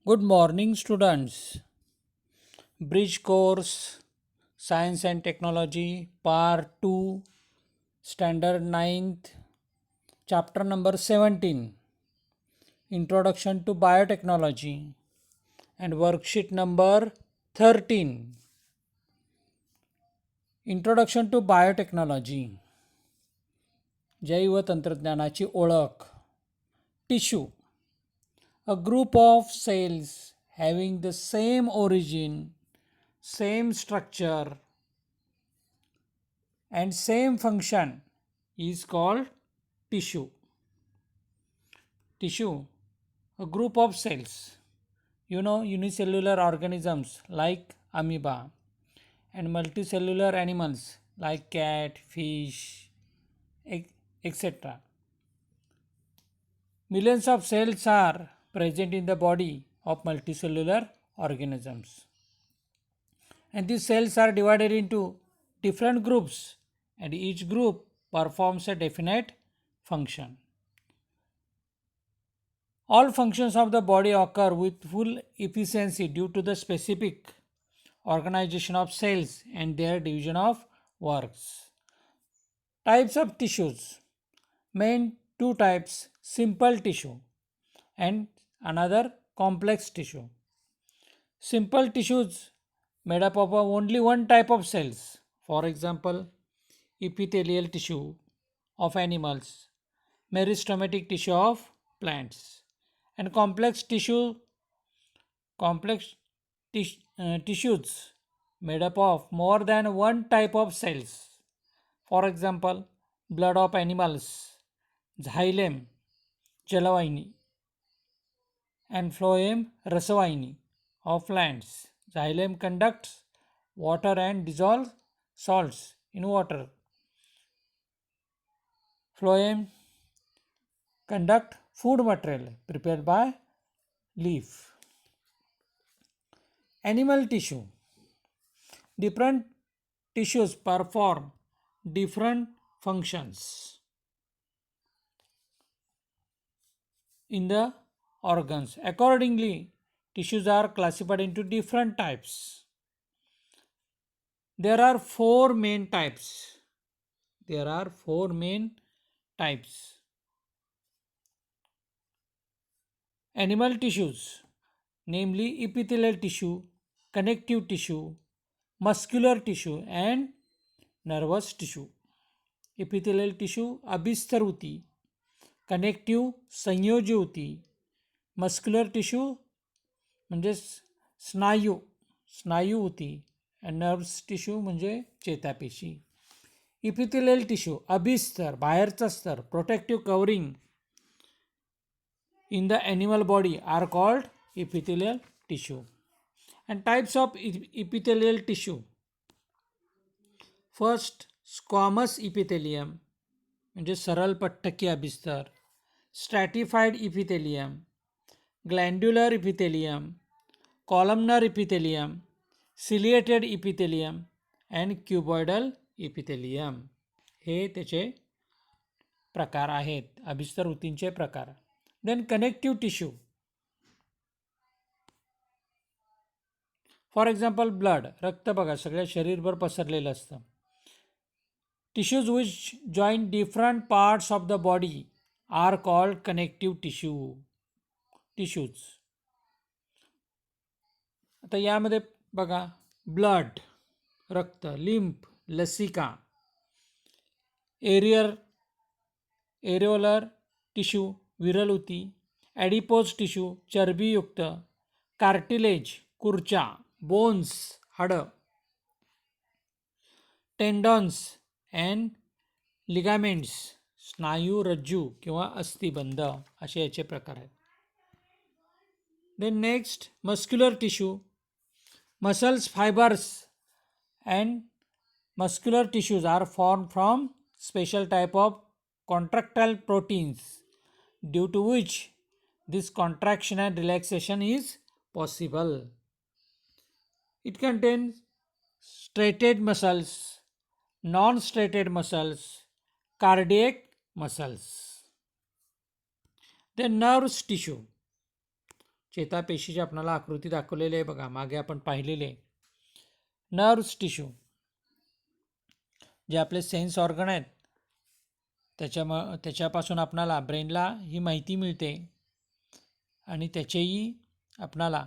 Good morning, students. Bridge course Science and Technology, Part 2, Standard 9th, Chapter number 17, Introduction to Biotechnology, and Worksheet number 13. Introduction to Biotechnology. जैव तंत्रज्ञानाची ओळख. Tissue. A group of cells having the same origin, same structure, and same function is called tissue. Tissue, a group of cells, unicellular organisms like amoeba, and multicellular animals like cat, fish, etc. Millions of cells are present in the body of multicellular organisms. And these cells are divided into different groups, and each group performs a definite function. All functions of the body occur with full efficiency due to the specific organization of cells and their division of works. Types of tissues. Main two types, simple tissue and another complex tissue. Simple tissues made up of only one type of cells. For example, epithelial tissue of animals, meristematic tissue of plants, and complex tissues made up of more than one type of cells. For example, blood of animals, xylem, जलवाहिनी, and phloem, rasavahiनी of plants. Xylem conducts water and dissolves salts in water. Phloem conduct food material prepared by leaf. Animal tissue. Different tissues perform different functions in the organs. Accordingly, tissues are classified into different types. There are four main types. Animal tissues, namely epithelial tissue, connective tissue, muscular tissue, and nervous tissue. Epithelial tissue अभिस्तर होती, connective संयोजी होती, muscular tissue म्हणजे स्नायू होती, and nerves tissue म्हणजे चेतापेशी. Epithelial tissue अभिस्तर बाहेरचा स्तर, protective covering in the animal body are called epithelial tissue. And types of epithelial tissue. First, squamous epithelium म्हणजे सरळ पट्टकी अभिस्तर, stratified epithelium, glandular epithelium, columnar epithelium, ciliated epithelium and cuboidal epithelium. हे त्याचे प्रकार आहेत, अभिस्तर ऊतींचे प्रकार. Then connective tissue. For example blood, रक्त बघा सगळ्या शरीरभर पसरलेलं असतं. Tissues which join different parts of the body are called connective tissues. आता यामध्ये बघा ब्लड, रक्त, लिम्फ, लसिका, एरिओलर टिश्यू, विरल ऊती, ॲडिपोज टिश्यू, चरबीयुक्त, कार्टिलेज, कुर्चा, बोन्स, हाडं, टेंडॉन्स अँड लिगामेंट्स, स्नायू, रज्जू किंवा अस्थिबंध असे याचे प्रकार आहेत. Then next muscular tissue. Muscles, fibres and muscular tissues are form from special type of contractile proteins due to which this contraction and relaxation is possible. It contains striated muscles, non-striated muscles, cardiac muscles. The nerves tissue. चेतापेशीची आपल्याला आकृती दाखवलेली आहे बघा, मागे आपण पाहिलेले. Nerves tissue जे आपले सेन्स ऑर्गन आहेत त्याच्यापासून आपणाला ब्रेनला ही माहिती मिळते आणि त्याचेही आपणाला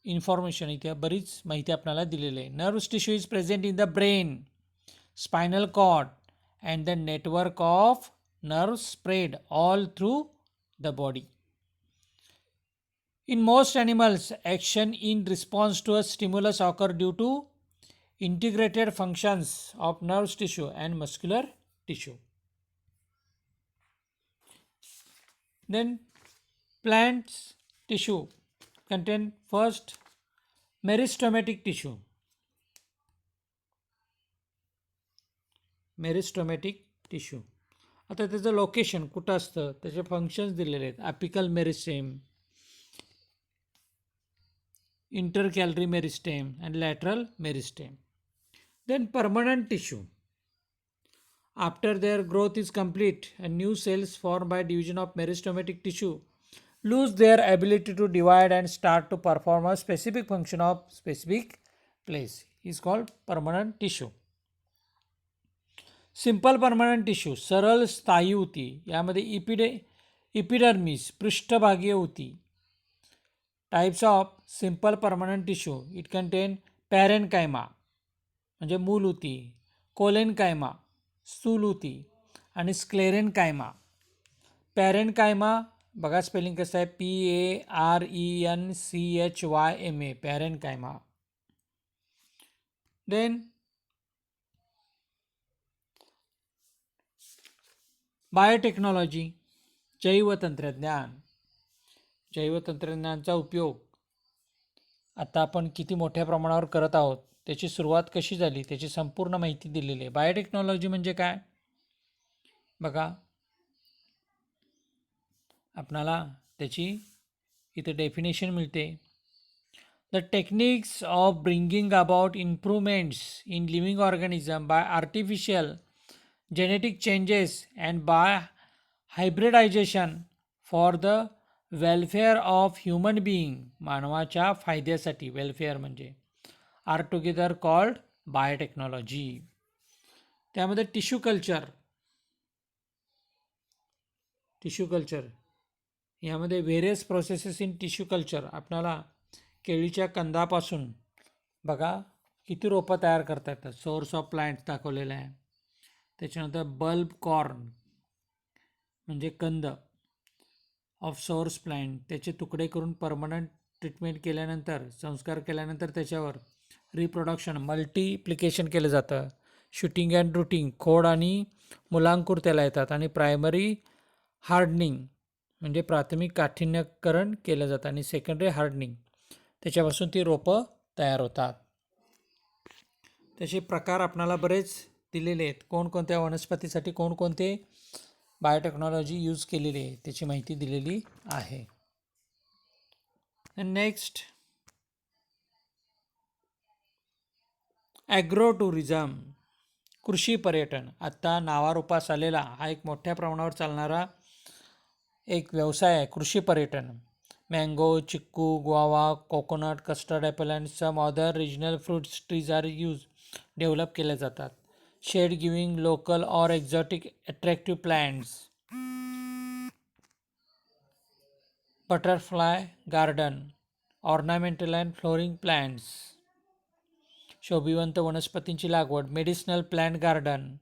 इन्फॉर्मेशन इथे बरीच माहिती आपल्याला दिलेली आहे. Nerves tissue is present in the brain, spinal cord and the network of nerves spread all through the body. In most animals, action in response to a stimulus occur due to integrated functions of nerve tissue and muscular tissue. Then plants tissue contain first meristematic tissue. Meristematic tissue. आता त्याचं location कुठं असतं, त्याचे functions दिलेले आहेत. Apical meristem, intercalary meristem and lateral meristem. Then permanent tissue. After their growth is complete and new cells form by division of meristematic tissue lose their ability to divide and start to perform a specific function of specific place is called permanent tissue. Simple permanent tissue सरळ स्थायी ऊती, यामध्ये epidermis पृष्ठभागीय ऊती. Types of simple permanent tissue. It contain parenchyma म्हणजे मूल ऊती, कोलेनकायमा स्थूल ऊती आणि स्क्लेरेनकायमा. पॅरेनकायमा बघा स्पेलिंग कसं आहे, PARENCHYMA पॅरेनकायमा. देन बायोटेक्नॉलॉजी, जैवतंत्रज्ञान. जैवतंत्रज्ञानाचा उपयोग आता आपण किती मोठ्या प्रमाणावर करत आहोत, त्याची सुरुवात कशी झाली, त्याची संपूर्ण माहिती दिलेली आहे. बायोटेक्नॉलॉजी म्हणजे काय बघा, आपणाला त्याची इथे डेफिनेशन मिळते. The techniques of bringing about improvements in living organism bye artificial genetic changes and by hybridization for the welfare of human being, मानवाच्या फायद्यासाठी, वेलफेअर म्हणजे, आर टुगेदर कॉल्ड बायोटेक्नॉलॉजी. त्यामध्ये टिश्यू कल्चर यामध्ये various processes in tissue culture. आपल्याला केळीच्या कंदापासून बघा किती रोपं तयार करता येतात. सोर्स ऑफ प्लांट दाखवलेलं आहे. त्याच्यानंतर बल्ब कॉर्न म्हणजे कंद ऑफ सोर्स प्लांट, त्याचे तुकडे करून परमनंट ट्रीटमेंट केल्यानंतर, संस्कार केल्यानंतर त्याच्यावर रिप्रोडक्शन मल्टिप्लिकेशन केलं जातं. शूटिंग अँड रूटिंग, खोड आणि मुलांकुर त्याला येतात. आणि प्रायमरी हार्डनिंग म्हणजे प्राथमिक काठिन्यकरण केलं जातं आणि सेकंडरी हार्डनिंग, त्याच्यापासून ती रोपं तयार होतात. त्याचे प्रकार आपणाला बरेच दिलेले आहेत. कोणकोणत्या वनस्पतीसाठी कोणकोणते बायोटेक्नॉलॉजी यूज केलेली आहे त्याची माहिती दिलेली आहे. नेक्स्ट ॲग्रो टुरिझम, कृषी पर्यटन. आत्ता नावारूपास आलेला हा एक मोठ्या प्रमाणावर चालणारा एक व्यवसाय आहे कृषी पर्यटन. Mango, chikoo, guava, coconut, custard apple and some other regional fruits trees are develop केले जातात. शेड गिविंग लोकल और exotic attractive plants. Butterfly garden, ornamental and flowering plants, शोभिवंत वनस्पतींची लागवड. Medicinal plant garden,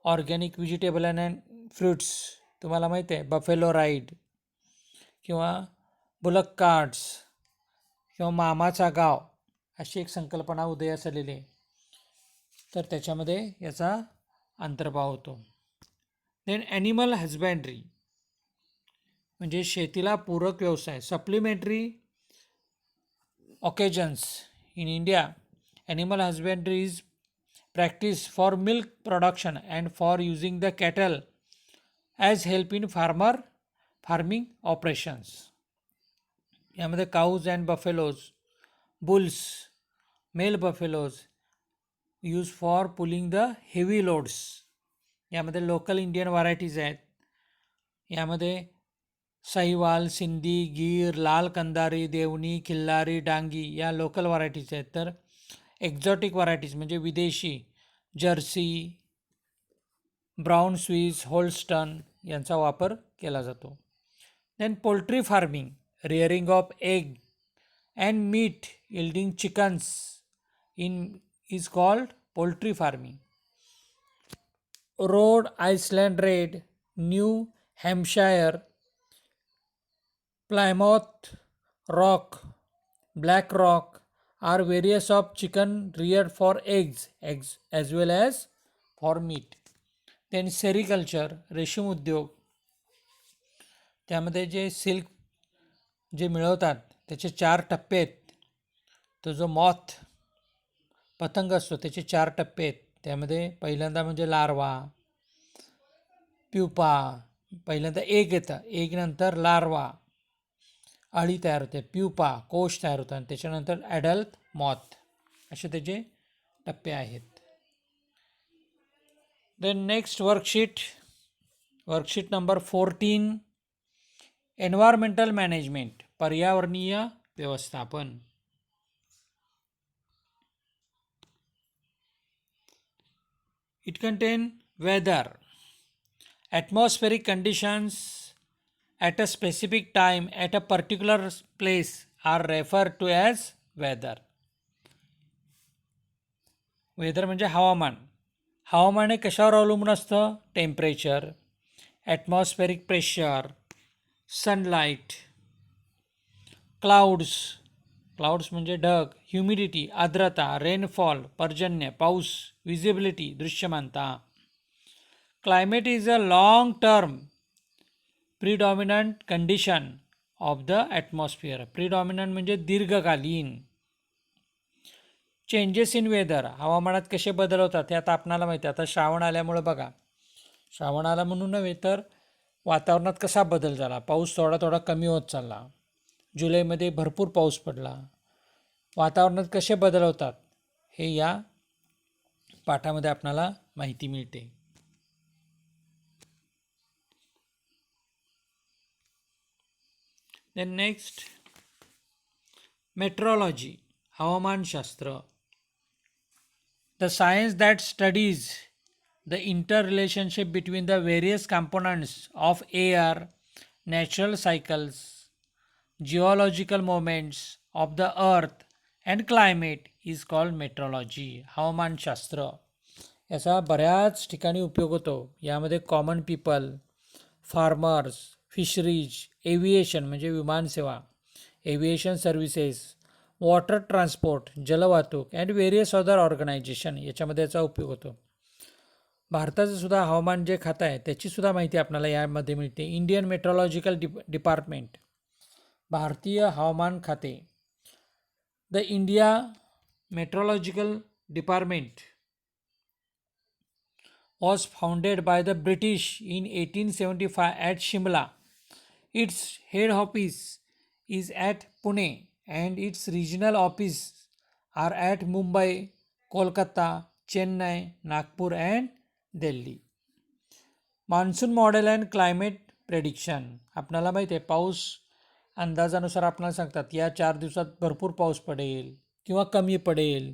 organic vegetable and fruits. तुम्हाला माहिती आहे buffalo ride किंवा बुलक कार्ट्स किंवा मामाचा गाव अशी एक संकल्पना उदयास आलेली आहे, तर त्याच्यामध्ये याचा अंतर्भाव होतो. देन ॲनिमल हजबँड्री म्हणजे शेतीला पूरक व्यवसाय. Supplementary occasions. In India animal husbandry is practice for milk production and for using the cattle as help in farming operations. यामध्ये cows and buffaloes, bulls, male buffaloes use for pulling the heavy loads. यामध्ये local Indian varieties आहेत. यामध्ये साहिवाल, सिंधी, गीर, लाल कंदारी, देवणी, खिल्लारी, डांगी या local varieties आहेत. तर exotic varieties म्हणजे विदेशी जर्सी, ब्राऊन स्विस, होल्स्टन यांचा वापर केला जातो. Then poultry farming, rearing of egg and meat yielding chickens in is called poultry farming. Rhode Island red, new Hampshire, Plymouth Rock, Black Rock are various of chicken reared for eggs as well as for meat. Then sericulture, रेशीम उद्योग, त्यामध्ये जे silk जे मिळवतात त्याचे 4 टप्पे आहेत. तो जो मॉथ पतंग असतो त्याचे 4 टप्पे आहेत. त्यामध्ये पहिल्यांदा म्हणजे लार्वा, प्युपा, पहिल्यांदा एग येतं, एग नंतर लार्वा, अळी तयार होते, प्युपा कोश तयार होतात आणि त्याच्यानंतर ॲडल्ट मॉथ, असे त्याचे टप्पे आहेत. Then next worksheet number 14, environmental management, पर्यावरणीय व्यवस्थापन. It contain weather, atmospheric conditions at a specific time at a particular place are referred to as weather. Weather म्हणजे हवामान. हवामान हे कशावर अवलंबून असतं? Temperature, atmospheric pressure, sunlight, clouds म्हणजे ढग, ह्युमिडिटी आर्द्रता, रेनफॉल पर्जन्य, पाऊस, विजिबिलिटी दृश्यमानता. Climate is a long term predominant condition of the atmosphere. Predominant म्हणजे दीर्घकालीन. चेंजेस इन वेदर, हवामानात कसे बदल होतात हे आता आपणाला माहिती आहे. आता श्रावण आल्यामुळं बघा, श्रावण आला म्हणून नव्हे तर वातावरणात कसा बदल झाला. पाऊस थोडा थोडा कमी होत चालला, जुलैमध्ये भरपूर पाऊस पडला. वातावरणात कसे बदल होतात हे या पाठामध्ये आपणाला माहिती मिळते. Then next, meteorology, हवामानशास्त्र. The science that studies the interrelationship between the various components of air, natural cycles, geological movements of the earth and climate is called meteorology. हवामानशास्त्र याचा बऱ्याच ठिकाणी उपयोग होतो. यामध्ये common people, farmers, fisheries, aviation म्हणजे विमानसेवा, एव्हिएशन सर्व्हिसेस, वॉटर ट्रान्सपोर्ट जलवाहतूक अँड व्हेरियस अदर ऑर्गनायझेशन याच्यामध्ये याचा उपयोग होतो. भारताचं सुद्धा हवामान जे खातं आहे त्याचीसुद्धा माहिती आपल्याला यामध्ये मिळते. इंडियन मेट्रोलॉजिकल डिपार्टमेंट, भारतीय हवामान खाते. The India meteorological department was founded by the British in 1875 at Shimla. Its head office is at Pune and its regional offices are at Mumbai, Kolkata, Chennai, Nagpur and Delhi. Monsoon model and climate prediction, आपल्याला माहिती आहे पाऊस अंदाजानुसार आपल्याला सांगतात या 4 दिवसात भरपूर पाऊस पडेल किंवा कमी पडेल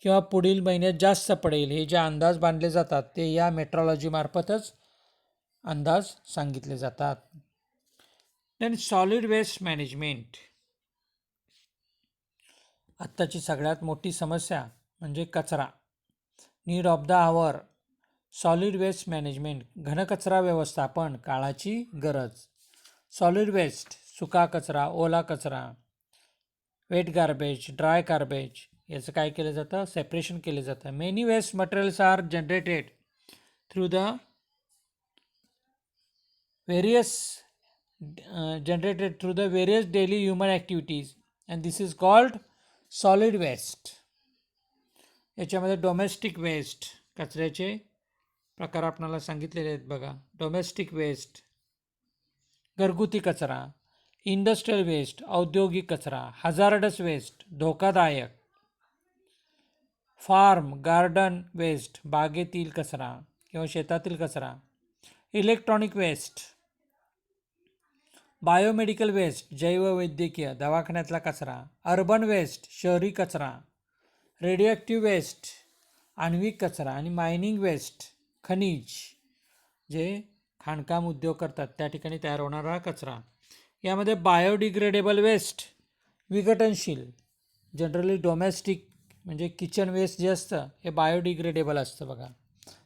किंवा पुढील महिन्यात जास्त पडेल. हे जे अंदाज बांधले जातात ते या मेट्रोलॉजीमार्फतच अंदाज सांगितले जातात. देन सॉलिड वेस्ट मॅनेजमेंट, आत्ताची सगळ्यात मोठी समस्या म्हणजे कचरा. Need of the hour, solid waste management, घनकचरा व्यवस्थापन, काळाची गरज. सॉलिड वेस्ट, सुका कचरा, ओला कचरा, वेट गार्बेज, ड्राय गार्बेज याचं काय केलं जातं? सेपरेशन केलं जातं. Many waste materials are generated through the various daily human activities and this is called solid waste. याच्यामध्ये डोमेस्टिक वेस्ट, कचऱ्याचे प्रकार आपल्याला सांगितलेले आहेत बघा. डोमेस्टिक वेस्ट घरगुती कचरा, इंडस्ट्रियल वेस्ट औद्योगिक कचरा, हजार्डस वेस्ट धोकादायक, फार्म गार्डन वेस्ट बागेतील कचरा किंवा शेतातील कचरा, इलेक्ट्रॉनिक वेस्ट, बायोमेडिकल वेस्ट जैववैद्यकीय दवाखान्यातला कचरा, अर्बन वेस्ट शहरी कचरा, रेडिओॲक्टिव्ह वेस्ट आण्विक कचरा आणि मायनिंग वेस्ट खनिज जे खाणकाम उद्योग करतात त्या ठिकाणी तयार होणारा कचरा. यामध्ये बायोडिग्रेडेबल वेस्ट विघटनशील जनरली डोमेस्टिक म्हणजे किचन वेस्ट जे असतं हे बायोडिग्रेडेबल असतं बघा.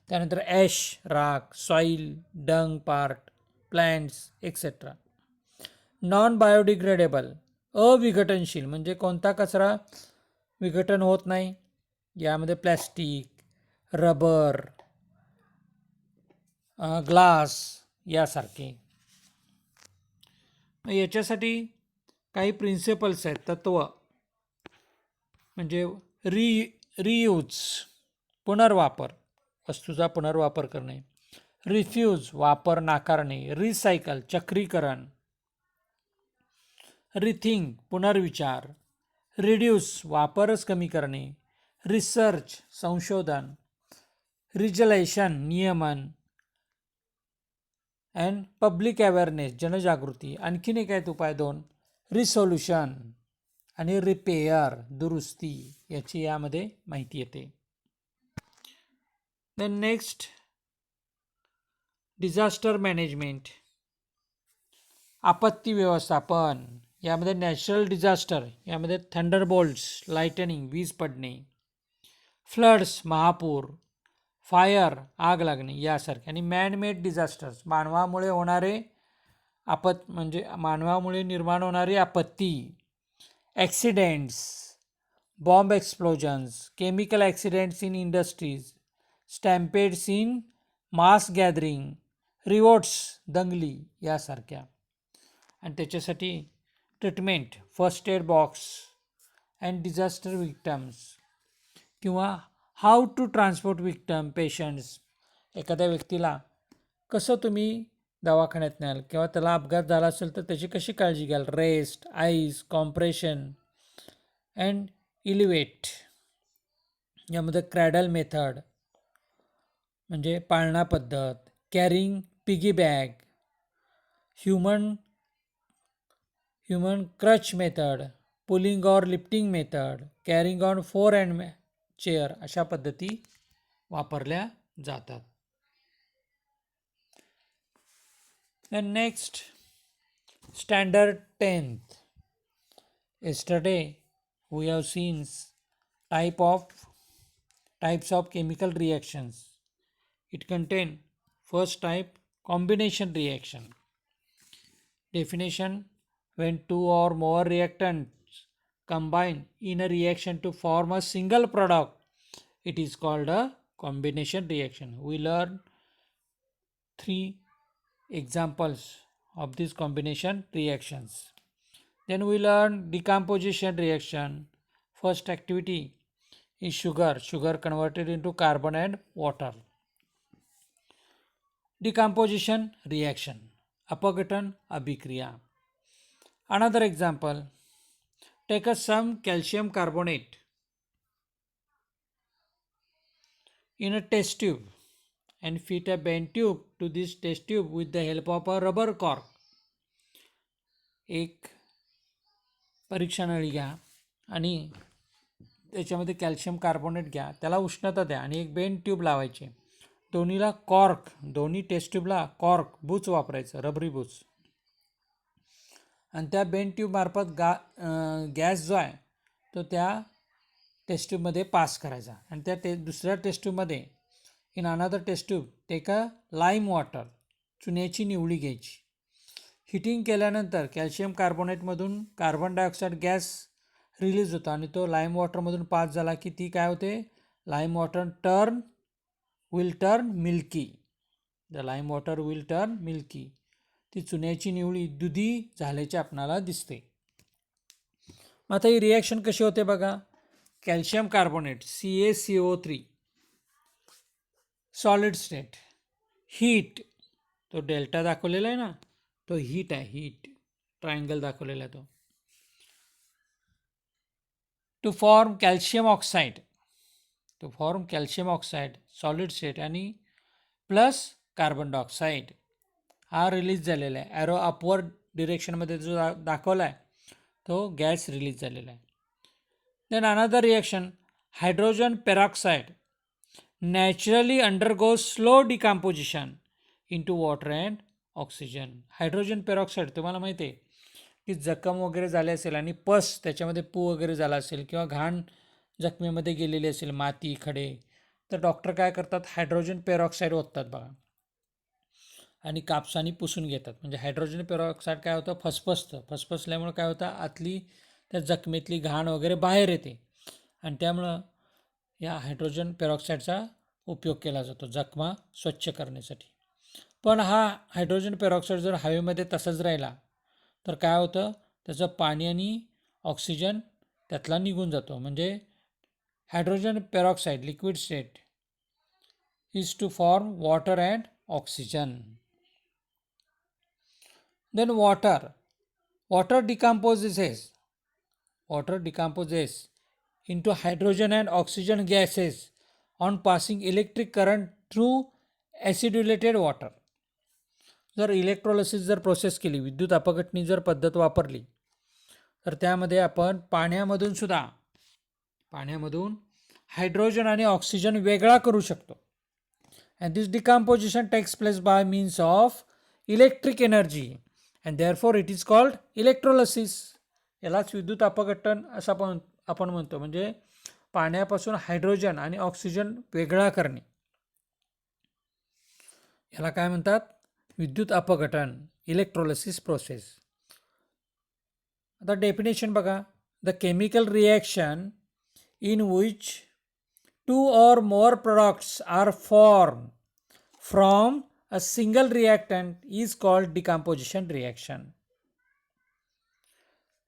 त्यानंतर ॲश राख, soil, dung part, plants etcetera. Non biodegradable अविघटनशील म्हणजे कोणता कचरा विघटन होत नाही. यामध्ये प्लॅस्टिक, रबर, ग्लास यासारखे. याच्यासाठी काही प्रिन्सिपल्स आहेत, तत्व म्हणजे रियूज पुनर्वापर, वस्तूचा पुनर्वापर करणे, रिफ्यूज वापर नाकारणे, रिसायकल चक्रीकरण, रिथिंक पुनर्विचार, रिड्यूस वापरच कमी करणे, रिसर्च संशोधन, रिजलेशन नियमन अँड पब्लिक अवेअरनेस जनजागृती. आणखीन एक आहेत उपाय दोन, रिसोल्युशन आणि रिपेअर दुरुस्ती, याची यामध्ये माहिती येते. देन नेक्स्ट डिझास्टर मॅनेजमेंट आपत्ती व्यवस्थापन. यामध्ये नॅचरल डिझास्टर यामध्ये थंडरबोल्ट्स लाइटनिंग वीज पडणे, फ्लड्स महापूर, फायर आग लागणे यासारखे. आणि मॅनमेड डिझास्टर्स मानवामुळे होणारे म्हणजे मानवामुळे निर्माण होणारी आपत्ती, accidents, bomb explosions, chemical accidents in industries, stampedes in mass gathering, riots दंगली यासारख्या. आणि त्याच्यासाठी treatment first aid box and disaster victims किंवा how to transport victim patients. एखाद्या व्यक्तीला कसं तुम्ही दवाखान्यात न्याल किंवा त्याला अपघात झाला असेल तर त्याची कशी काळजी घ्याल, rest, ice, compression and elevate. यामध्ये क्रॅडल मेथड म्हणजे पाळणा पद्धत, carrying piggy bag, human crutch method, pulling और lifting method, carrying on 4 hand chair अशा पद्धती वापरल्या जातात. Then next standard 10th. Yesterday we have seen types of chemical reactions. It contain first type combination reaction. Definition: when two or more reactants combine in a reaction to form a single product, it is called a combination reaction. We learn 3 examples of these combination reactions. Then we learn decomposition reaction. First activity is sugar converted into carbon and water. Decomposition reaction, अपघटन अभिक्रिया. Another example, take some calcium carbonate in a test tube and fit a bent tube to this test tube with the help of a rubber cork. एक परीक्षा नळी घ्या आणि त्याच्यामध्ये calcium carbonate घ्या, त्याला उष्णता द्या आणि एक बेंड ट्यूब लावायची. दोन्हीला कॉर्क, दोन्ही टेस्ट ट्यूबला कॉर्क बूच वापरायचं, रबरी बूच. आणि त्या बेंड ट्यूबमार्फत गॅस जो आहे तो त्या टेस्ट ट्यूबमध्ये पास करायचा. आणि त्या दुसऱ्या टेस्ट ट्यूबमध्ये in another test tube take a lime water, चुन्याची निवळी घ्यायची. हिटिंग केल्यानंतर कॅल्शियम कार्बोनेटमधून कार्बन डायऑक्साईड गॅस रिलीज होतो आणि तो लाईम वॉटरमधून पास झाला की ती काय होते, lime water will turn milky. The lime water will turn milky. ती चुन्याची निवळी दुधी झाल्याचे आपणाला दिसते. मग आता ही रिॲक्शन कशी होते बघा. Calcium carbonate CaCO3 solid state, heat तो डेल्टा दाखवलेला आहे ना, तो हीट आहे, हीट ट्रायंगल दाखवलेला आहे तो. To form calcium oxide solid state आणि प्लस कार्बन डायऑक्साईड हा रिलीज झालेला आहे ॲरो अपवर्ड डिरेक्शनमध्ये जो दाखवला आहे तो गॅस रिलीज झालेला आहे. Then another reaction, hydrogen peroxide naturally undergoes slow decomposition into water and oxygen. Hydrogen peroxide तुम्हाला माहिती आहे की जखम वगैरे झाले असेल आणि पस त्याच्यामध्ये पू वगैरे झाला असेल किंवा घाण जखमेमध्ये गेलेली असेल, माती खडे, तर डॉक्टर काय करतात, हायड्रोजन पेरॉक्साईड ओततात बघा आणि कापसाने पुसून घेतात. म्हणजे हायड्रोजन पेरॉक्साईड काय होतं, फसफसल्यामुळे काय होतं, आतली त्या जखमेतली घाण वगैरे बाहेर येते आणि त्यामुळं या हायड्रोजन पेरॉक्साईडचा उपयोग केला जातो जखमा स्वच्छ करण्यासाठी. पण हा हायड्रोजन पेरॉक्साईड जर हवेमध्ये तसंच राहिला तर काय होतं, त्याचं पाणी आणि ऑक्सिजन त्यातला निघून जातो. म्हणजे hydrogen peroxide liquid state is to form water and oxygen. Then water decomposes into hydrogen and oxygen gases on passing electric current through acidulated water. जर इलेक्ट्रोलिसिस जर प्रोसेस केली, विद्युत अपघटनी जर पद्धत वापरली तर त्यामध्ये आपण पाण्यामधून हायड्रोजन आणि ऑक्सिजन वेगळा करू शकतो. And this decomposition takes place by means of electric energy and therefore it is called electrolysis. यालाच विद्युत अपघटन असं आपण म्हणतो. म्हणजे पाण्यापासून हायड्रोजन आणि ऑक्सिजन वेगळा करणे, याला काय म्हणतात, विद्युत अपघटन, इलेक्ट्रोलिसिस प्रोसेस. आता डेफिनेशन बघा, the chemical reaction in which two or more products are formed from a single reactant is called decomposition reaction.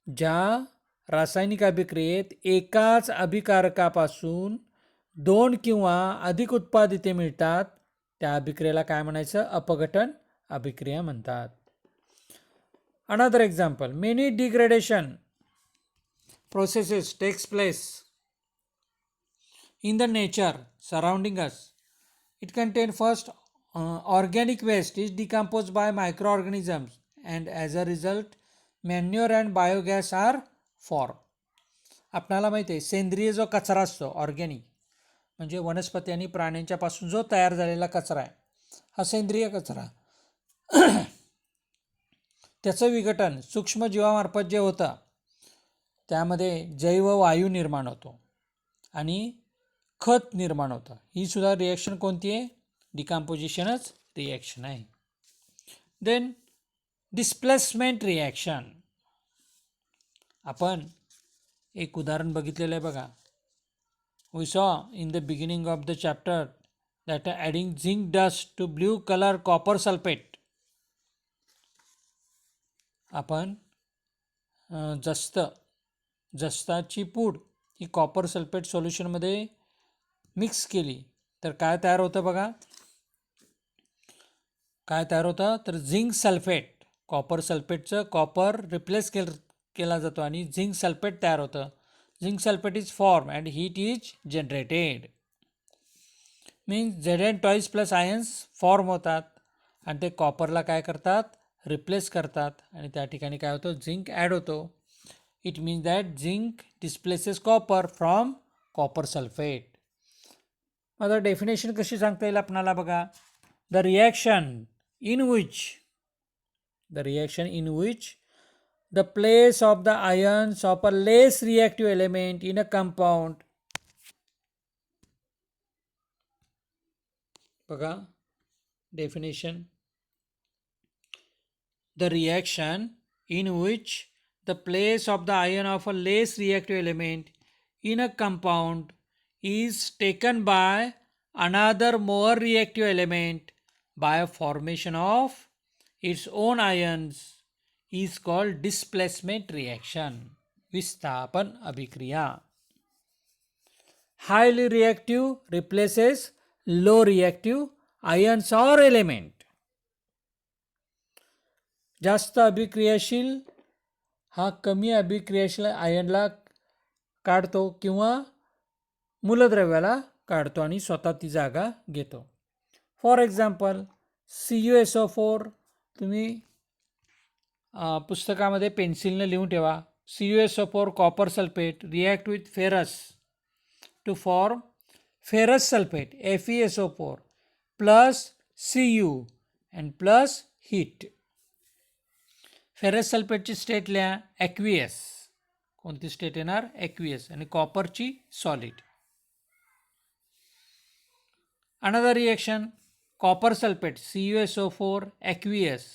ज्या रासायनिक अभिक्रियेत एकाच अभिकारकापासून 2 किंवा अधिक उत्पादिते मिळतात त्या अभिक्रियेला काय म्हणायचं, अपघटन अभिक्रिया म्हणतात. Another example, many degradation processes takes place in the nature surrounding us. It contains first organic waste is decomposed by microorganisms and as a result manure and biogas are formed. आपल्याला माहिती आहे सेंद्रिय जो कचरा असतो, ऑर्गॅनिक म्हणजे वनस्पती आणि प्राण्यांच्या पासून जो तयार झालेला कचरा आहे, हा सेंद्रिय कचरा. त्याचं विघटन सूक्ष्मजीवामार्फत जे होतं त्यामध्ये जैववायू निर्माण होतो आणि खत निर्माण होतं. ही सुद्धा रिॲक्शन कोणती आहे, डिकम्पोजिशनच रिॲक्शन आहे. देन डिस्प्लेसमेंट रिॲक्शन, आपण एक उदाहरण बघितलेलं आहे बघा. We saw in the beginning of the chapter that adding zinc dust to blue colour copper sulphate. आपण जस्ताची पूड ही कॉपर सल्फेट सोल्युशनमध्ये मिक्स केली तर काय तयार होतं बघा, काय तयार होतं तर झिंक सल्फेट. कॉपर सल्फेटचं कॉपर रिप्लेस केला जातो आणि झिंक सल्फेट तयार होतं. Zinc sulphate is form and heat is generated. Means Zn2 plus ions फॉर्म होतात आणि ते कॉपरला काय करतात, रिप्लेस करतात आणि त्या ठिकाणी काय होतं, झिंक ॲड होतो. It means that zinc displaces copper from copper sulphate. आता डेफिनेशन कशी सांगता येईल आपणाला बघा. The reaction in which the place of the ions of a less reactive element in a compound, बघा definition, the reaction in which the place of the ion of a less reactive element in a compound is taken by another more reactive element by a formation of its own ions is called displacement reaction, विस्थापन अभिक्रिया. Highly reactive replaces low reactive ions or element. जास्त अभिक्रियाशील हा कमी अभिक्रियाशील आयनला काढतो किंवा मूलद्रव्याला काढतो आणि स्वतः ती जागा घेतो. फॉर एक्झाम्पल CuSO4 तुम्ही पुस्तकामध्ये पेन्सिलने लिहून ठेवा. CuSO4 copper sulphate react with ferrous to form ferrous sulfate FeSO4 plus Cu and plus heat. Ferrous सल्फेटची स्टेट लिहा ॲक्वियस. कोणती स्टेट येणार? ॲक्वियस. आणि कॉपरची solid. Another reaction copper sulphate CuSO4 aqueous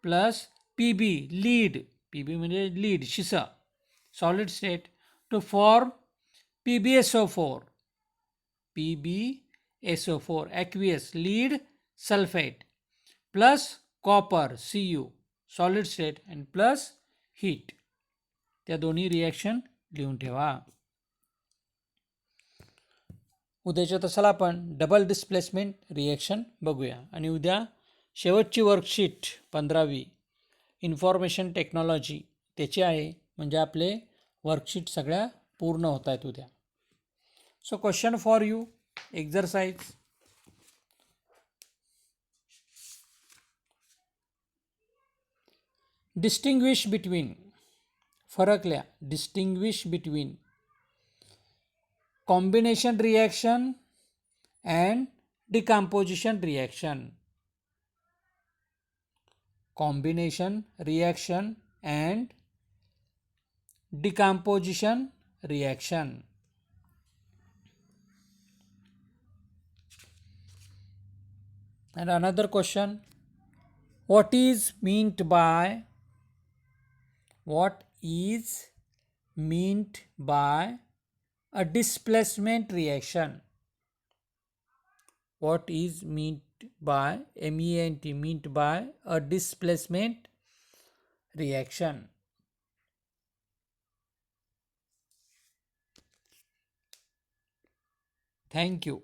plus Pb lead. Pb म्हणजे lead शिसा solid state to form PbSO4 PbSO4 aqueous lead sulfate plus copper Cu solid state and plus heat. त्या दोन्ही reaction लिहून ठेवा. उद्याच्या तासाला आपण डबल डिस्प्लेसमेंट रिॲक्शन बघूया. आणि उद्या शेवटची वर्कशीट 15वी इन्फॉर्मेशन टेक्नॉलॉजी त्याची आहे. म्हणजे आपले वर्कशीट सगळ्या पूर्ण होत आहेत उद्या. So question for you, exercise. Distinguish between, फरक लिहा. Distinguish between combination reaction and decomposition reaction. Combination reaction and decomposition reaction. And another question, what is meant by a displacement reaction? What is meant by meant by a displacement reaction? Thank you.